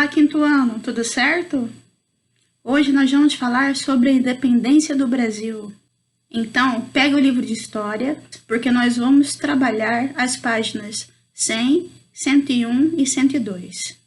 Olá, quinto ano, tudo certo? Hoje nós vamos falar sobre a independência do Brasil. Então, pega o livro de história, porque nós vamos trabalhar as páginas 100, 101 e 102.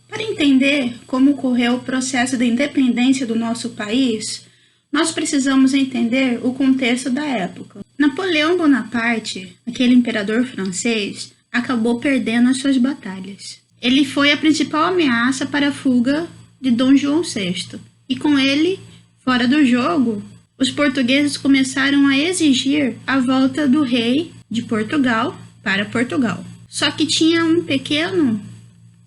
Para entender como ocorreu o processo da independência do nosso país, nós precisamos entender o contexto da época. Napoleão Bonaparte, aquele imperador francês, acabou perdendo as suas batalhas. Ele foi a principal ameaça para a fuga de Dom João VI. E com ele, fora do jogo, os portugueses começaram a exigir a volta do rei de Portugal para Portugal. Só que tinha um pequeno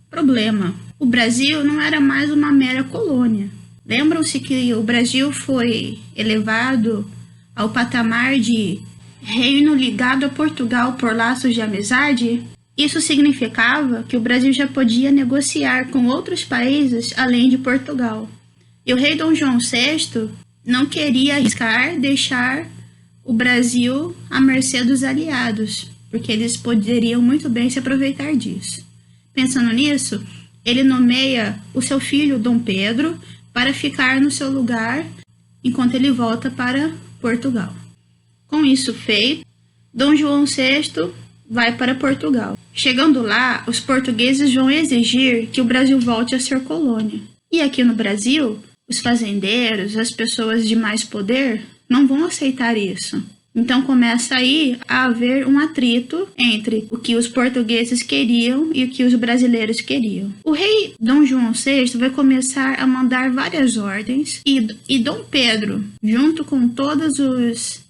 problema. O Brasil não era mais uma mera colônia. Lembram-se que o Brasil foi elevado ao patamar de reino ligado a Portugal por laços de amizade? Isso significava que o Brasil já podia negociar com outros países além de Portugal. E o rei Dom João VI não queria arriscar deixar o Brasil à mercê dos aliados, porque eles poderiam muito bem se aproveitar disso. Pensando nisso, ele nomeia o seu filho Dom Pedro para ficar no seu lugar enquanto ele volta para Portugal. Com isso feito, Dom João VI vai para Portugal. Chegando lá, os portugueses vão exigir que o Brasil volte a ser colônia. E aqui no Brasil, os fazendeiros, as pessoas de mais poder, não vão aceitar isso. Então começa aí a haver um atrito entre o que os portugueses queriam e o que os brasileiros queriam. O rei Dom João VI vai começar a mandar várias ordens e Dom Pedro, junto com todos os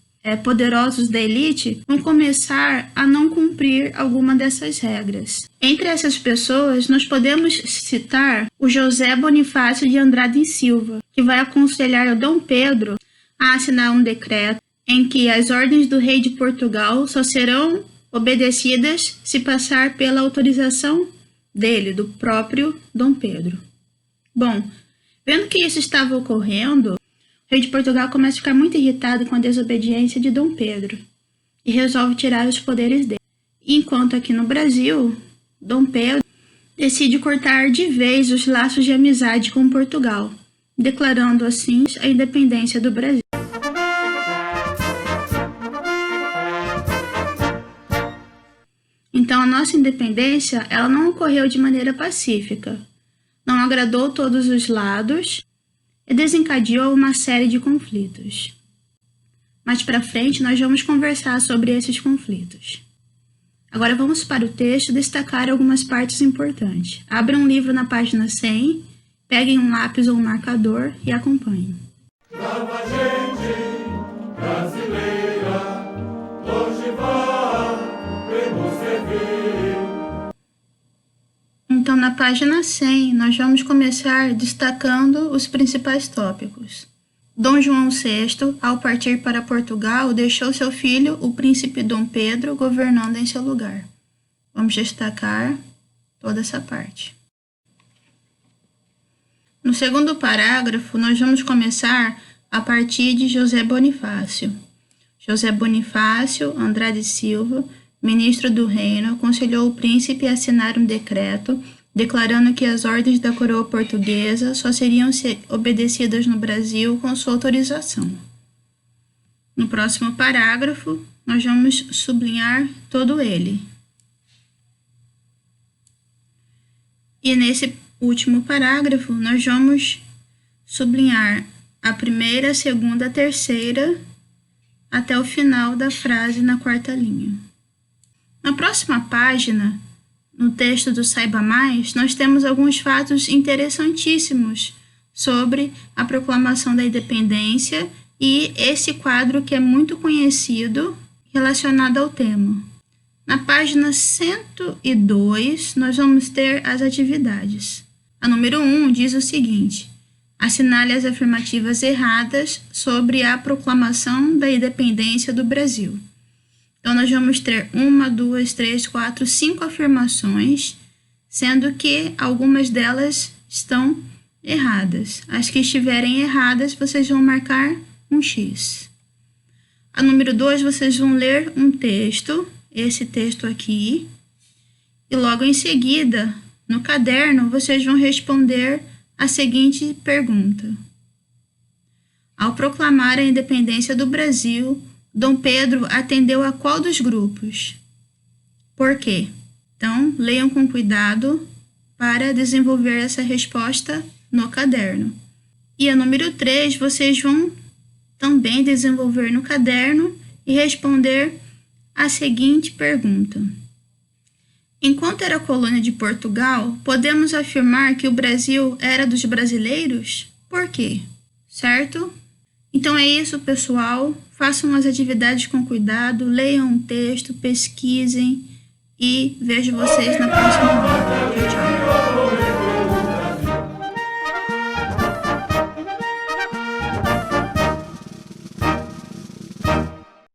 poderosos da elite, vão começar a não cumprir alguma dessas regras. Entre essas pessoas, nós podemos citar o José Bonifácio de Andrade e Silva, que vai aconselhar o Dom Pedro a assinar um decreto em que as ordens do rei de Portugal só serão obedecidas se passar pela autorização dele, do próprio Dom Pedro. Bom, vendo que isso estava ocorrendo, o rei de Portugal começa a ficar muito irritado com a desobediência de Dom Pedro e resolve tirar os poderes dele. Enquanto aqui no Brasil, Dom Pedro decide cortar de vez os laços de amizade com Portugal, declarando assim a independência do Brasil. Então, a nossa independência ela não ocorreu de maneira pacífica, não agradou todos os lados e desencadeou uma série de conflitos. Mais para frente, nós vamos conversar sobre esses conflitos. Agora vamos para o texto destacar algumas partes importantes. Abra um livro na página 100, peguem um lápis ou um marcador e acompanhem. Nova gente brasileira, hoje vamos servir. Então, na página 100, nós vamos começar destacando os principais tópicos. Dom João VI, ao partir para Portugal, deixou seu filho, o príncipe Dom Pedro, governando em seu lugar. Vamos destacar toda essa parte. No segundo parágrafo, nós vamos começar a partir de José Bonifácio. José Bonifácio Andrade e Silva, ministro do reino, aconselhou o príncipe a assinar um decreto declarando que as ordens da coroa portuguesa só seriam obedecidas no Brasil com sua autorização. No próximo parágrafo, nós vamos sublinhar todo ele. E nesse último parágrafo, nós vamos sublinhar a primeira, a segunda, a terceira, até o final da frase na quarta linha. Na próxima página, no texto do Saiba Mais, nós temos alguns fatos interessantíssimos sobre a proclamação da independência e esse quadro que é muito conhecido relacionado ao tema. Na página 102, nós vamos ter as atividades. A número 1 diz o seguinte: assinale as afirmativas erradas sobre a proclamação da independência do Brasil. Então, nós vamos ter 1, 2, 3, 4, 5 afirmações, sendo que algumas delas estão erradas. As que estiverem erradas, vocês vão marcar um X. A número 2, vocês vão ler um texto, esse texto aqui, E logo em seguida, no caderno, vocês vão responder a seguinte pergunta. Ao proclamar a independência do Brasil, Dom Pedro atendeu a qual dos grupos? Por quê? Então, leiam com cuidado para desenvolver essa resposta no caderno. E a número 3, vocês vão também desenvolver no caderno e responder a seguinte pergunta. Enquanto era colônia de Portugal, podemos afirmar que o Brasil era dos brasileiros? Por quê? Certo? Então é isso, pessoal. Façam as atividades com cuidado, leiam o texto, pesquisem e vejo vocês na próxima aula. Tchau.